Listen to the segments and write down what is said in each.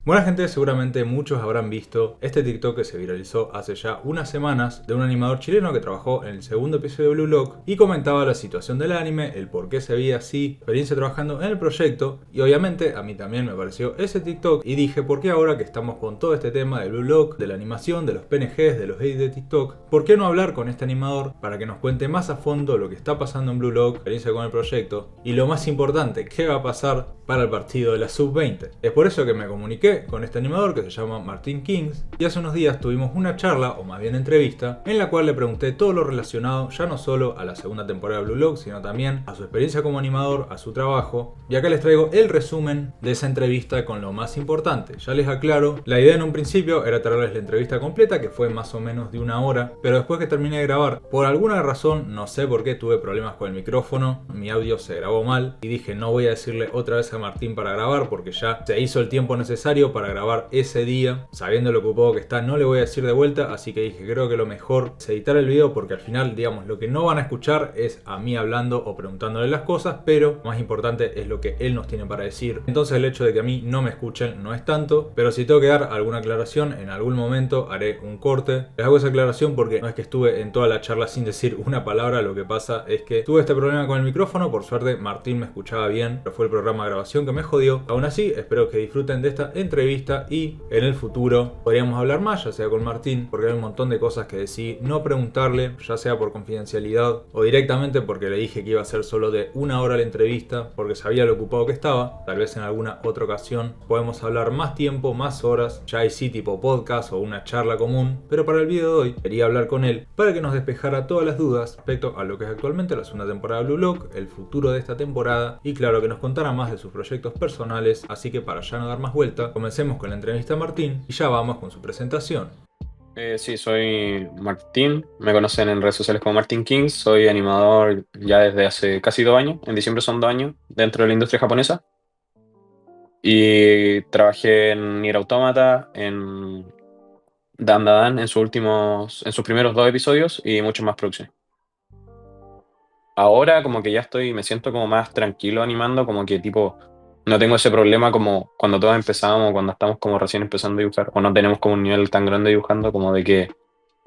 Buena gente, seguramente muchos habrán visto este TikTok que se viralizó hace ya unas semanas de un animador chileno que trabajó en el segundo episodio de Blue Lock y comentaba la situación del anime, el por qué se veía así, experiencia trabajando en el proyecto, y obviamente a mí también me pareció ese TikTok y dije, ¿por qué ahora que estamos con todo este tema de Blue Lock, de la animación, de los PNGs, de los edits de TikTok, por qué no hablar con este animador para que nos cuente más a fondo lo que está pasando en Blue Lock, experiencia con el proyecto y lo más importante, qué va a pasar para el partido de la Sub-20? Es por eso que me comuniqué con este animador que se llama Martin Kings y hace unos días tuvimos una charla, o más bien entrevista, en la cual le pregunté todo lo relacionado ya no solo a la segunda temporada de Blue Lock, sino también a su experiencia como animador, a su trabajo, y acá les traigo el resumen de esa entrevista con lo más importante. Ya les aclaro, la idea en un principio era traerles la entrevista completa, que fue más o menos de una hora, pero después que terminé de grabar, por alguna razón, no sé por qué, tuve problemas con el micrófono, mi audio se grabó mal y dije no voy a decirle otra vez a Martín para grabar porque ya se hizo el tiempo necesario para grabar ese día, sabiendo lo ocupado que está, no le voy a decir de vuelta, así que dije creo que lo mejor es editar el video porque al final, digamos, lo que no van a escuchar es a mí hablando o preguntándole las cosas, pero más importante es lo que él nos tiene para decir. Entonces el hecho de que a mí no me escuchen no es tanto, pero si tengo que dar alguna aclaración, en algún momento haré un corte. Les hago esa aclaración porque no es que estuve en toda la charla sin decir una palabra, lo que pasa es que tuve este problema con el micrófono, por suerte Martín me escuchaba bien, pero fue el programa de grabación que me jodió. Aún así, espero que disfruten de esta entrevista y en el futuro podríamos hablar más, ya sea con Martín, porque hay un montón de cosas que decidí no preguntarle, ya sea por confidencialidad o directamente porque le dije que iba a ser solo de una hora la entrevista, porque sabía lo ocupado que estaba. Tal vez en alguna otra ocasión podemos hablar más tiempo, más horas, ya ahí sí tipo podcast o una charla común, pero para el video de hoy quería hablar con él para que nos despejara todas las dudas respecto a lo que es actualmente la segunda temporada de Blue Lock, el futuro de esta temporada y claro que nos contara más de sus proyectos personales, así que para ya no dar más vuelta, comencemos con la entrevista a Martín y ya vamos con su presentación. Sí, soy Martín, me conocen en redes sociales como Martin King, soy animador ya desde hace casi 2 años, en diciembre son 2 años, dentro de la industria japonesa, y trabajé en Nier Automata, en Dan Da Dan en sus primeros 2 episodios y muchas más producciones. Ahora como que ya me siento como más tranquilo animando, como que tipo, no tengo ese problema como cuando todos empezamos, cuando estamos como recién empezando a dibujar, o no tenemos como un nivel tan grande dibujando como de que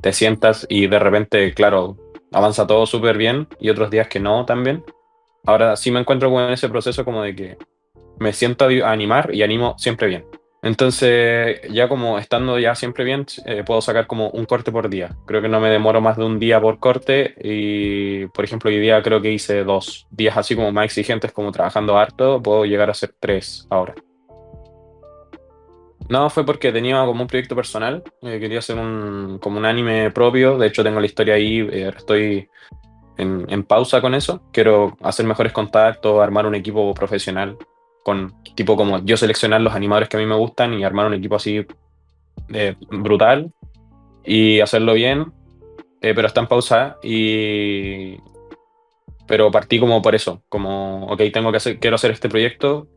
te sientas y de repente, claro, avanza todo súper bien y otros días que no tan bien. Ahora sí me encuentro con ese proceso como de que me siento a animar y animo siempre bien. Entonces, ya como estando ya siempre bien, puedo sacar como un corte por día. Creo que no me demoro más de un día por corte y, por ejemplo, hoy día creo que hice 2 días así como más exigentes, como trabajando harto, puedo llegar a hacer 3 ahora. No, fue porque tenía como un proyecto personal, quería hacer como un anime propio, de hecho tengo la historia ahí, estoy en pausa con eso, quiero hacer mejores contactos, armar un equipo profesional, con tipo como yo seleccionar los animadores que a mí me gustan y armar un equipo así brutal y hacerlo bien, pero está en pausa pero partí como por eso, como, ok, quiero hacer este proyecto.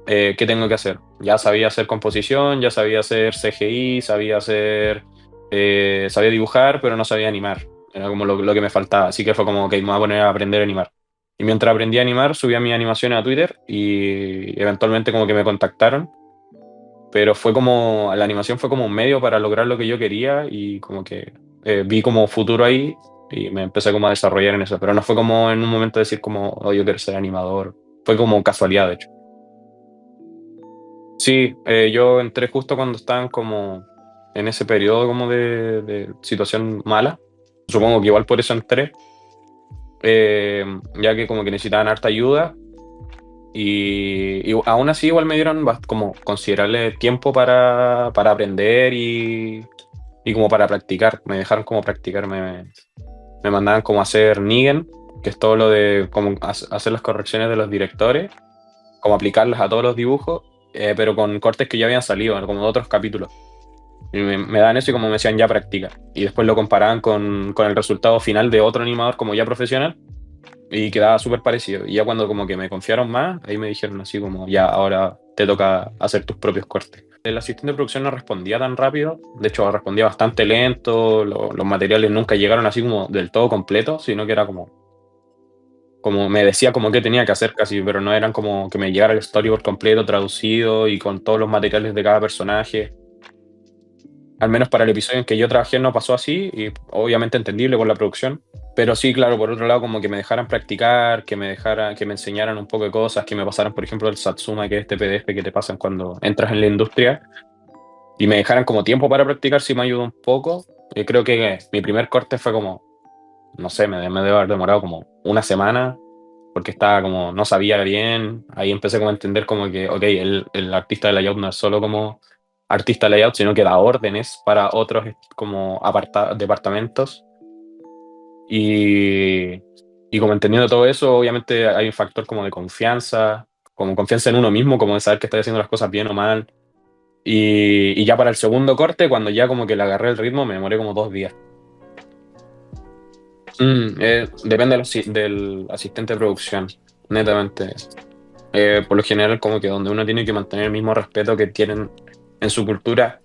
¿Qué tengo que hacer? Ya sabía hacer composición, ya sabía hacer CGI, sabía dibujar, pero no sabía animar. Era como lo que me faltaba. Así que fue como, ok, me voy a poner a aprender a animar. Y mientras aprendí a animar, subía mis animaciones a Twitter y eventualmente como que me contactaron. Pero la animación fue como un medio para lograr lo que yo quería y como que vi como futuro ahí y me empecé como a desarrollar en eso. Pero no fue como en un momento decir como, oh, yo quiero ser animador. Fue como casualidad, de hecho. Sí, yo entré justo cuando estaban como en ese periodo como de situación mala. Supongo que igual por eso entré, ya que como que necesitaban harta ayuda y aún así igual me dieron como considerable tiempo para aprender y como para practicar. Me dejaron como practicar, me mandaban como a hacer Nigen, que es todo lo de como hacer las correcciones de los directores, como aplicarlas a todos los dibujos, pero con cortes que ya habían salido, ¿no? Como de otros capítulos. Y me daban eso y como me decían ya practica. Y después lo comparaban con el resultado final de otro animador como ya profesional y quedaba súper parecido. Y ya cuando como que me confiaron más, ahí me dijeron así como ya ahora te toca hacer tus propios cortes. El asistente de producción no respondía tan rápido, de hecho respondía bastante lento, los materiales nunca llegaron así como del todo completos, sino que era como como me decía como qué tenía que hacer casi, pero no eran como que me llegara el storyboard completo traducido y con todos los materiales de cada personaje. Al menos para el episodio en que yo trabajé no pasó así y obviamente entendible por la producción. Pero sí, claro, por otro lado, como que me dejaran practicar, que me enseñaran un poco de cosas, que me pasaran, por ejemplo, el Satsuma, que es este PDF que te pasan cuando entras en la industria, y me dejaran como tiempo para practicar, sí me ayudó un poco. Yo creo que mi primer corte fue como, no sé, me debo haber demorado como una semana, porque estaba como, no sabía bien. Ahí empecé como a entender como que, ok, el artista de layout no es solo como artista de layout, sino que da órdenes para otros como departamentos. Y, y como entendiendo todo eso, obviamente hay un factor como de confianza, como confianza en uno mismo, como de saber que estoy haciendo las cosas bien o mal. Y ya para el segundo corte, cuando ya como que le agarré el ritmo, me demoré como 2 días. Depende del asistente de producción, netamente. Por lo general, como que donde uno tiene que mantener el mismo respeto que tienen en su cultura.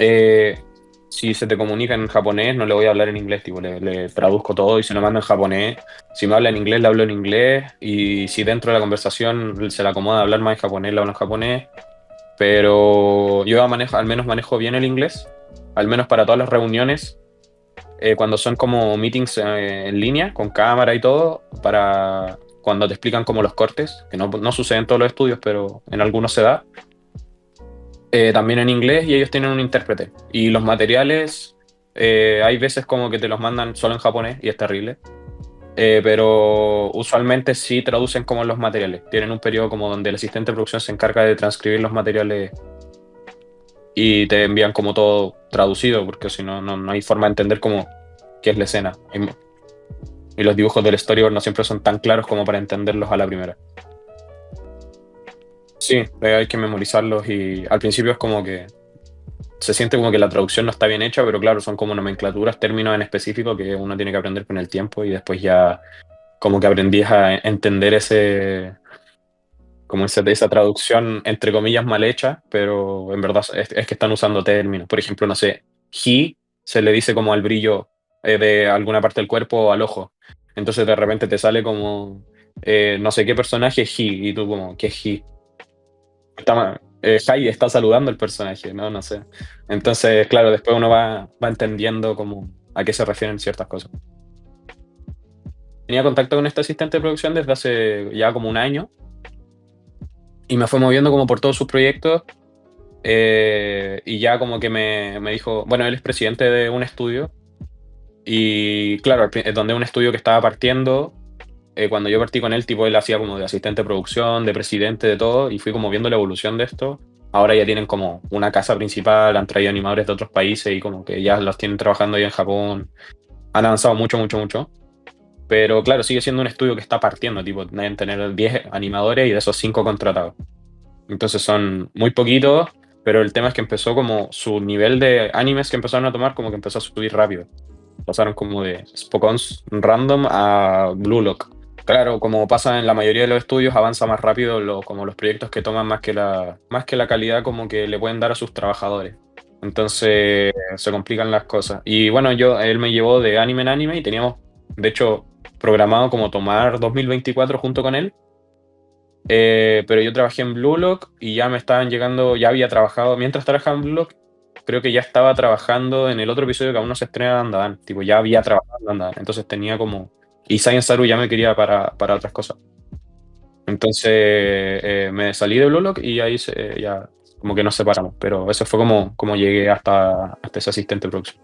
eh, si se te comunica en japonés, no le voy a hablar en inglés, tipo, le traduzco todo y se lo mando en japonés. Si me habla en inglés, le hablo en inglés. Y si dentro de la conversación se le acomoda hablar más en japonés, le hablo en japonés. Pero yo al menos manejo bien el inglés, al menos para todas las reuniones, cuando son como meetings en línea, con cámara y todo, para cuando te explican como los cortes, que no sucede en todos los estudios, pero en algunos se da, también en inglés y ellos tienen un intérprete. Y los materiales, hay veces como que te los mandan solo en japonés y es terrible. Pero usualmente sí traducen como los materiales. Tienen un periodo como donde el asistente de producción se encarga de transcribir los materiales y te envían como todo traducido, porque si no, no hay forma de entender como qué es la escena. Y los dibujos del storyboard no siempre son tan claros como para entenderlos a la primera. Sí, hay que memorizarlos y al principio es como que se siente como que la traducción no está bien hecha, pero claro, son como nomenclaturas, términos en específico que uno tiene que aprender con el tiempo y después ya como que aprendí a entender esa traducción entre comillas mal hecha, pero en verdad es que están usando términos. Por ejemplo, no sé, he se le dice como al brillo de alguna parte del cuerpo o al ojo. Entonces de repente te sale como no sé qué personaje es he y tú como, ¿qué es he? Hai está saludando al personaje, ¿no? No sé. Entonces, claro, después uno va entendiendo como a qué se refieren ciertas cosas. Tenía contacto con este asistente de producción desde hace ya como un año y me fue moviendo como por todos sus proyectos. Y ya como que me dijo, bueno, él es presidente de un estudio y claro, es donde un estudio que estaba partiendo, cuando yo partí con él, tipo, él hacía como de asistente de producción, de presidente, de todo, y fui como viendo la evolución de esto. Ahora ya tienen como una casa principal, han traído animadores de otros países y como que ya los tienen trabajando ahí en Japón. Han avanzado mucho, mucho, mucho. Pero claro, sigue siendo un estudio que está partiendo, tipo, deben tener 10 animadores y de esos 5 contratados. Entonces son muy poquitos, pero el tema es que empezó como su nivel de animes que empezaron a tomar como que empezó a subir rápido. Pasaron como de Spokons Random a Blue Lock. Claro, como pasa en la mayoría de los estudios, avanza más rápido como los proyectos que toman más que la calidad como que le pueden dar a sus trabajadores. Entonces se complican las cosas. Y bueno, él me llevó de anime en anime y teníamos, de hecho, programado como tomar 2024 junto con él. Pero yo trabajé en Blue Lock y ya me estaban llegando, ya había trabajado, mientras trabajaba en Blue Lock, creo que ya estaba trabajando en el otro episodio que aún no se estrena de Dandadan. Tipo, ya había trabajado en Dandadan. Entonces tenía como. Y Science Saru ya me quería para otras cosas. Entonces me salí de Blue Lock y ahí ya como que nos separamos. Pero eso fue como llegué hasta ese asistente de producción.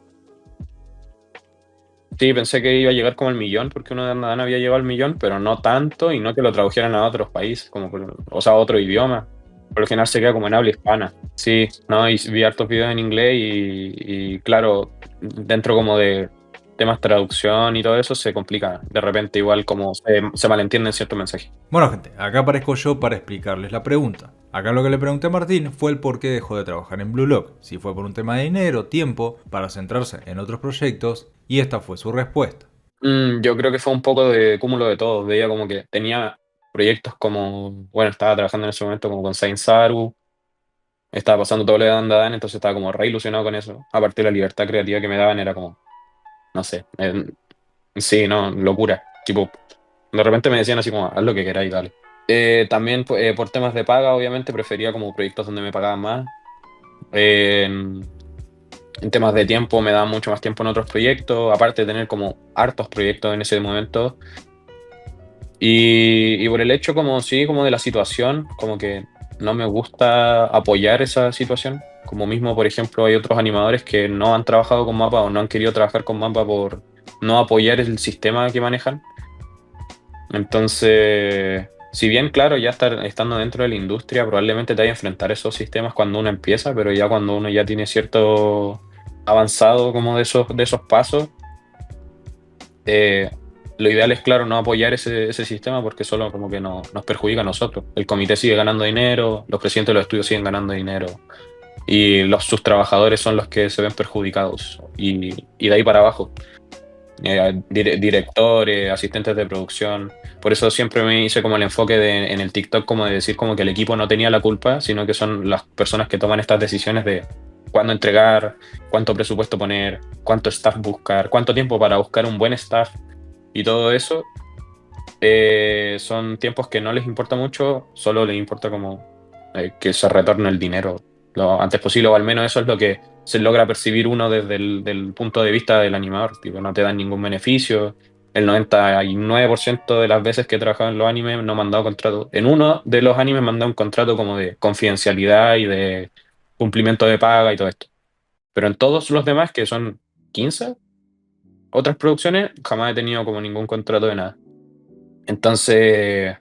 Sí, pensé que iba a llegar como al millón, porque uno de Dandadan había llegado al millón, pero no tanto y no que lo tradujeran a otros países, o sea, a otro idioma. Por lo general se queda como en habla hispana. Sí, no, y vi hartos videos en inglés y claro, dentro como de temas traducción y todo eso se complica. De repente igual como se malentienden ciertos mensajes. Bueno, gente, acá aparezco yo para explicarles la pregunta. Acá lo que le pregunté a Martín fue el por qué dejó de trabajar en Blue Lock, si fue por un tema de dinero, tiempo, para centrarse en otros proyectos, y esta fue su respuesta. Yo creo que fue un poco de cúmulo de todo. Veía como que tenía proyectos como, bueno, estaba trabajando en ese momento como con Saint Saru, estaba pasando todo lo de Dan Dan, entonces estaba como re ilusionado con eso. Aparte de la libertad creativa que me daban era como, no sé, sí, no, locura. Tipo, De repente me decían así como, haz lo que queráis, dale. También por temas de paga, obviamente, prefería como proyectos donde me pagaban más. En, en temas de tiempo, me daban mucho más tiempo en otros proyectos, aparte de tener como hartos proyectos en ese momento. Y por el hecho como sí, como de la situación, como que no me gusta apoyar esa situación. Como mismo, por ejemplo, hay otros animadores que no han trabajado con Mapa o no han querido trabajar con Mapa por no apoyar el sistema que manejan. Entonces, si bien, claro, ya estando dentro de la industria, probablemente te vaya a enfrentar esos sistemas cuando uno empieza, pero ya cuando uno ya tiene cierto avanzado como de esos pasos, eh, lo ideal es, claro, no apoyar ese sistema porque solo como que nos perjudica a nosotros. El comité sigue ganando dinero, los presidentes de los estudios siguen ganando dinero y sus trabajadores son los que se ven perjudicados y de ahí para abajo. Directores, asistentes de producción. Por eso siempre me hice como el enfoque en el TikTok como de decir como que el equipo no tenía la culpa, sino que son las personas que toman estas decisiones de cuándo entregar, cuánto presupuesto poner, cuánto staff buscar, cuánto tiempo para buscar un buen staff y todo eso. Son tiempos que no les importa mucho, solo les importa como que se retorne el dinero lo antes posible, o al menos eso es lo que se logra percibir uno desde el del punto de vista del animador, tipo, no te dan ningún beneficio. El 99% de las veces que he trabajado en los animes no me han dado contrato. En uno de los animes me han dado un contrato como de confidencialidad y de cumplimiento de paga y todo esto. Pero en todos los demás, que son 15 otras producciones, jamás he tenido como ningún contrato de nada. Entonces,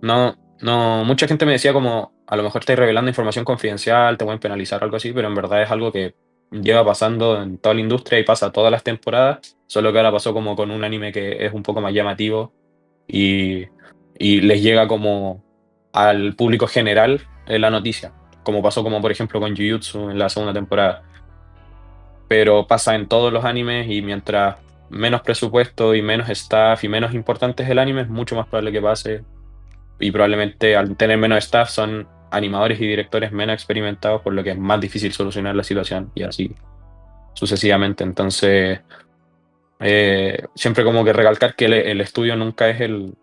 no, no, mucha gente me decía como, a lo mejor estáis revelando información confidencial, te pueden penalizar o algo así, pero en verdad es algo que lleva pasando en toda la industria y pasa todas las temporadas, solo que ahora pasó como con un anime que es un poco más llamativo y, y les llega como al público general la noticia, como pasó como por ejemplo con Jujutsu en la segunda temporada, pero pasa en todos los animes y mientras menos presupuesto y menos staff y menos importante es el anime, es mucho más probable que pase y probablemente al tener menos staff son animadores y directores menos experimentados, por lo que es más difícil solucionar la situación y así sucesivamente. Entonces, siempre como que recalcar que el estudio nunca es el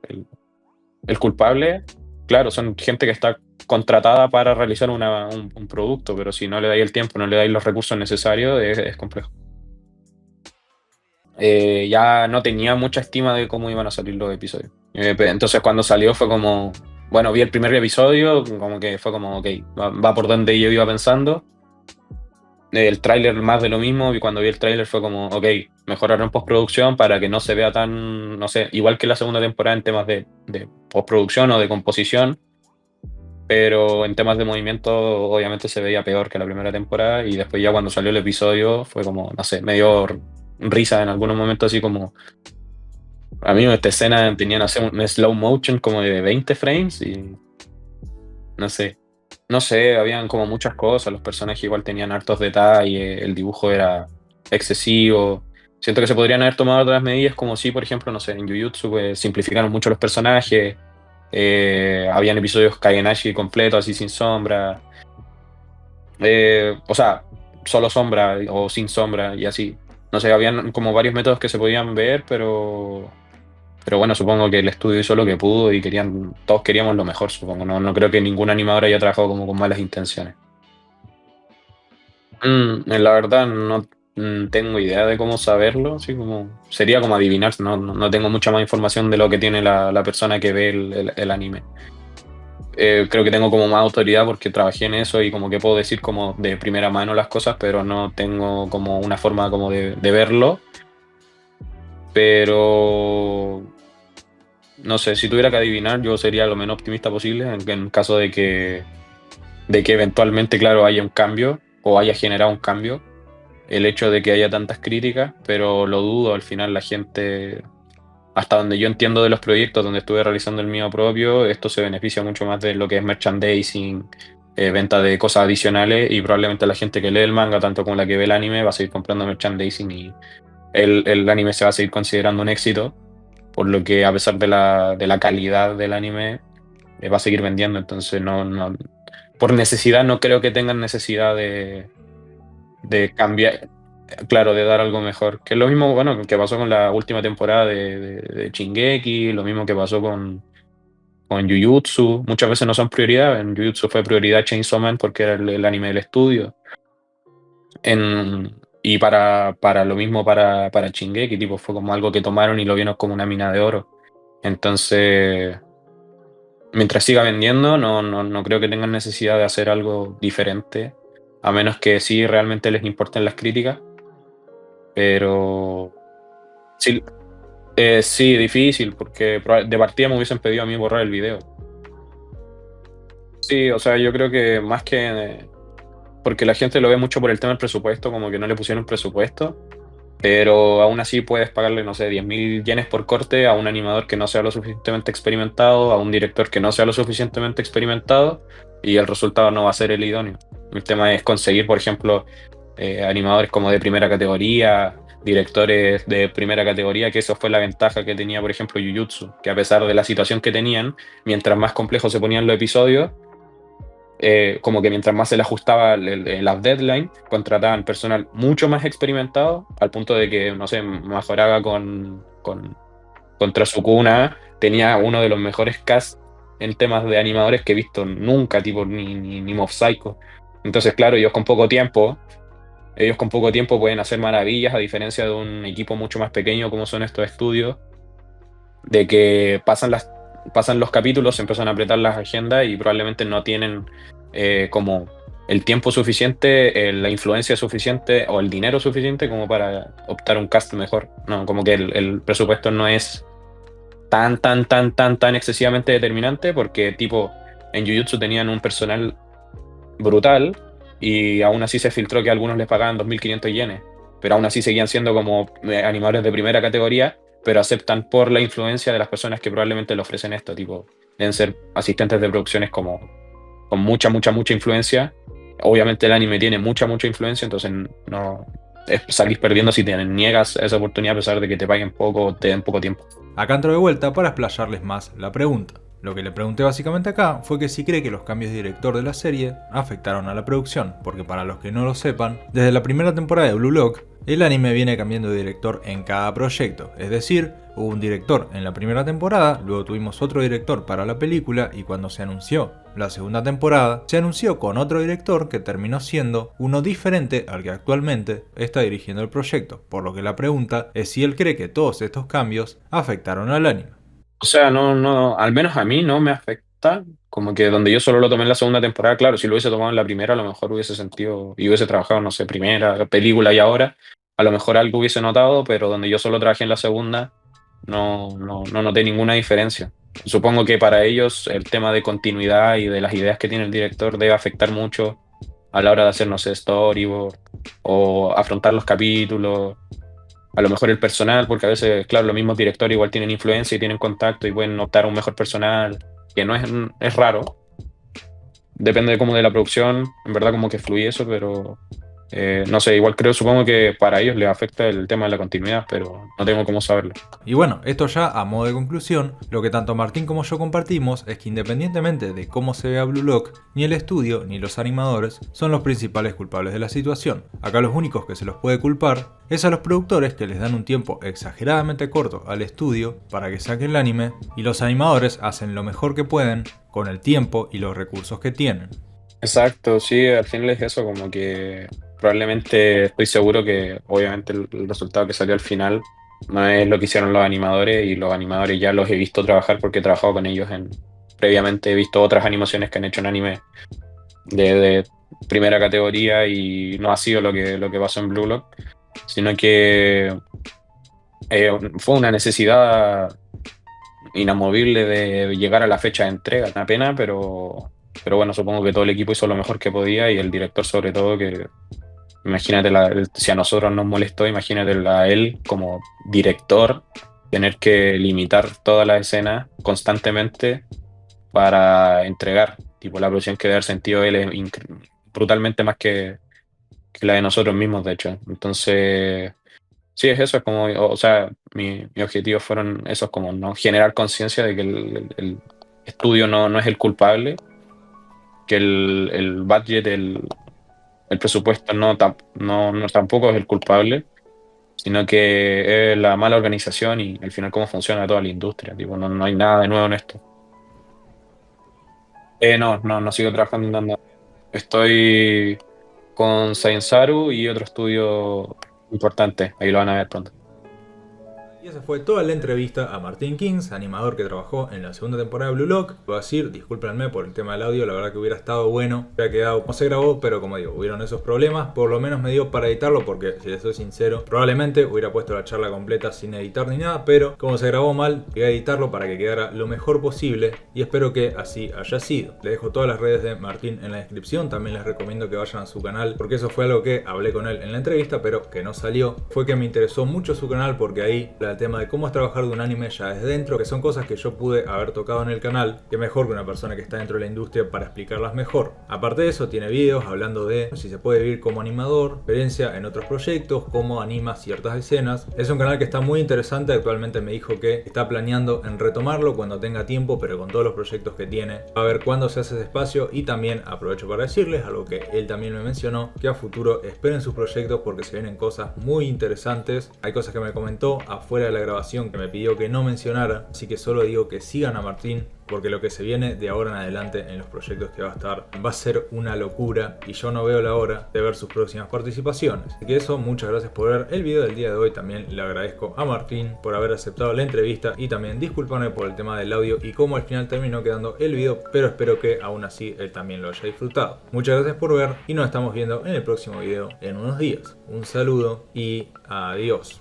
culpable. Claro, son gente que está contratada para realizar un producto, pero si no le dais el tiempo, no le dais los recursos necesarios, es complejo. Ya no tenía mucha estima de cómo iban a salir los episodios. Entonces cuando salió fue como, bueno, vi el primer episodio, como que fue como, ok, va por donde yo iba pensando. El tráiler más de lo mismo, y cuando vi el tráiler fue como, ok, mejorar en postproducción para que no se vea tan, no sé, igual que la segunda temporada en temas de postproducción o de composición, pero en temas de movimiento obviamente se veía peor que la primera temporada y después ya cuando salió el episodio fue como, no sé, medio risa en algunos momentos así como a mí esta escena tenía, no sé, un slow motion como de 20 frames y no sé, no sé, habían como muchas cosas, los personajes igual tenían hartos detalles, el dibujo era excesivo. Siento que se podrían haber tomado otras medidas como si, por ejemplo, no sé, en Jujutsu pues, simplificaron mucho los personajes, habían episodios Kagenashi completos así sin sombra, o sea, solo sombra o sin sombra y así. No sé, habían como varios métodos que se podían ver, pero bueno, supongo que el estudio hizo lo que pudo y todos queríamos lo mejor, supongo. No, no creo que ningún animador haya trabajado como con malas intenciones. La verdad no tengo idea de cómo saberlo, así como sería como adivinar, no tengo mucha más información de lo que tiene la persona que ve el anime. Creo que tengo como más autoridad porque trabajé en eso y como que puedo decir como de primera mano las cosas, pero no tengo como una forma como de verlo. Pero no sé, si tuviera que adivinar, yo sería lo menos optimista posible en caso de que eventualmente, claro, haya un cambio o haya generado un cambio. El hecho de que haya tantas críticas, pero lo dudo, al final la gente, hasta donde yo entiendo de los proyectos donde estuve realizando el mío propio, esto se beneficia mucho más de lo que es merchandising, venta de cosas adicionales y probablemente la gente que lee el manga, tanto como la que ve el anime, va a seguir comprando merchandising y el anime se va a seguir considerando un éxito por lo que a pesar de la calidad del anime, va a seguir vendiendo. Entonces, por necesidad, no creo que tengan necesidad de cambiar. claro, de dar algo mejor. Que es lo mismo, bueno, que pasó con la última temporada de Shingeki, lo mismo que pasó con Jujutsu. Muchas veces no son prioridad. En Jujutsu fue prioridad Chainsaw Man porque era el anime del estudio. Y para lo mismo para Shingeki, tipo, fue como algo que tomaron y lo vieron como una mina de oro. Entonces, mientras siga vendiendo, no creo que tengan necesidad de hacer algo diferente, a menos que sí realmente les importen las críticas. Pero sí, sí, difícil, porque de partida me hubiesen pedido a mí borrar el video. Sí, o sea, yo creo que más que... Porque la gente lo ve mucho por el tema del presupuesto, como que no le pusieron presupuesto. Pero aún así puedes pagarle, no sé, 10.000 yenes por corte a un animador que no sea lo suficientemente experimentado, a un director que no sea lo suficientemente experimentado, y el resultado no va a ser el idóneo. El tema es conseguir, por ejemplo, animadores como de primera categoría, directores de primera categoría, que eso fue la ventaja que tenía, por ejemplo, Jujutsu, que a pesar de la situación que tenían, mientras más complejos se ponían los episodios, como que mientras más se le ajustaba la deadline, contrataban personal mucho más experimentado, al punto de que, no sé, Majoraga contra Sukuna tenía uno de los mejores casts en temas de animadores que he visto nunca, tipo ni Mob Psycho. Entonces, claro, ellos con poco tiempo pueden hacer maravillas, a diferencia de un equipo mucho más pequeño como son estos estudios, de que pasan los capítulos, se empiezan a apretar las agendas y probablemente no tienen como el tiempo suficiente, la influencia suficiente o el dinero suficiente como para optar un cast mejor. No, como que el presupuesto no es tan excesivamente determinante porque tipo en Jujutsu tenían un personal brutal y aún así se filtró que a algunos les pagaban 2.500 yenes, pero aún así seguían siendo como animadores de primera categoría, pero aceptan por la influencia de las personas que probablemente le ofrecen esto, tipo, deben ser asistentes de producciones como con mucha influencia. Obviamente el anime tiene mucha influencia, entonces no salís perdiendo si te niegas esa oportunidad a pesar de que te paguen poco o te den poco tiempo. Acá entro de vuelta para explayarles más la pregunta. Lo que le pregunté básicamente acá fue que si cree que los cambios de director de la serie afectaron a la producción, porque para los que no lo sepan, desde la primera temporada de Blue Lock, el anime viene cambiando de director en cada proyecto, es decir, hubo un director en la primera temporada, luego tuvimos otro director para la película y cuando se anunció la segunda temporada, se anunció con otro director que terminó siendo uno diferente al que actualmente está dirigiendo el proyecto, por lo que la pregunta es si él cree que todos estos cambios afectaron al anime. O sea, al menos a mí no me afecta. Como que donde yo solo lo tomé en la segunda temporada, claro, si lo hubiese tomado en la primera, a lo mejor hubiese sentido y hubiese trabajado, no sé, primera, película y ahora, a lo mejor algo hubiese notado, pero donde yo solo trabajé en la segunda, no noté ninguna diferencia. Supongo que para ellos el tema de continuidad y de las ideas que tiene el director debe afectar mucho a la hora de hacer, no sé, storyboard o afrontar los capítulos, a lo mejor el personal, porque a veces, claro, los mismos directores igual tienen influencia y tienen contacto y pueden optar a un mejor personal, que no es raro, depende de cómo de la producción, en verdad como que fluye eso, pero no sé, igual creo, supongo que para ellos les afecta el tema de la continuidad, pero no tengo cómo saberlo. Y bueno, esto ya a modo de conclusión, lo que tanto Martín como yo compartimos es que independientemente de cómo se vea Blue Lock, ni el estudio ni los animadores son los principales culpables de la situación. Acá los únicos que se los puede culpar es a los productores que les dan un tiempo exageradamente corto al estudio para que saquen el anime y los animadores hacen lo mejor que pueden con el tiempo y los recursos que tienen. Exacto, sí, al final es eso, como que probablemente estoy seguro que obviamente el resultado que salió al final no es lo que hicieron los animadores y los animadores ya los he visto trabajar porque he trabajado con ellos previamente, he visto otras animaciones que han hecho en anime de primera categoría y no ha sido lo que pasó en Blue Lock, sino que fue una necesidad inamovible de llegar a la fecha de entrega, una pena, pero bueno, supongo que todo el equipo hizo lo mejor que podía y el director sobre todo, que imagínate, si a nosotros nos molestó, imagínate a él como director, tener que limitar toda la escena constantemente para entregar, tipo la producción que debe haber sentido él es brutalmente más que la de nosotros mismos, de hecho. Entonces, sí, es eso, es como, o sea, mi objetivo fueron esos, como no generar conciencia de que el estudio no es el culpable, que el budget, el presupuesto no tampoco es el culpable, sino que es la mala organización y al final cómo funciona toda la industria. Tipo, no hay nada de nuevo en esto. No sigo trabajando en nada. Estoy con Sainzaru y otro estudio importante. Ahí lo van a ver pronto. Y esa fue toda la entrevista a Martín Kings, animador que trabajó en la segunda temporada de Blue Lock. Voy a decir, discúlpenme por el tema del audio, la verdad que hubiera estado bueno, hubiera quedado como se grabó, pero como digo, hubieron esos problemas. Por lo menos me dio para editarlo porque, si les soy sincero, probablemente hubiera puesto la charla completa sin editar ni nada, pero como se grabó mal, voy a editarlo para que quedara lo mejor posible y espero que así haya sido. Les dejo todas las redes de Martín en la descripción, también les recomiendo que vayan a su canal porque eso fue algo que hablé con él en la entrevista, pero que no salió. Fue que me interesó mucho su canal porque ahí el tema de cómo es trabajar de un anime ya desde dentro, que son cosas que yo pude haber tocado en el canal, que mejor que una persona que está dentro de la industria para explicarlas mejor. Aparte de eso, tiene videos hablando de si se puede vivir como animador, experiencia en otros proyectos, cómo anima ciertas escenas. Es un canal que está muy interesante, actualmente me dijo que está planeando en retomarlo cuando tenga tiempo, pero con todos los proyectos que tiene, a ver cuándo se hace ese espacio. Y también aprovecho para decirles algo que él también me mencionó, que a futuro esperen sus proyectos porque se vienen cosas muy interesantes. Hay cosas que me comentó afuera de la grabación que me pidió que no mencionara, así que solo digo que sigan a Martín porque lo que se viene de ahora en adelante en los proyectos que va a estar va a ser una locura y yo no veo la hora de ver sus próximas participaciones. Así que eso, muchas gracias por ver el video del día de hoy. También le agradezco a Martín por haber aceptado la entrevista y también disculparme por el tema del audio y cómo al final terminó quedando el video, pero espero que aún así él también lo haya disfrutado. Muchas gracias por ver y nos estamos viendo en el próximo video en unos días. Un saludo y adiós.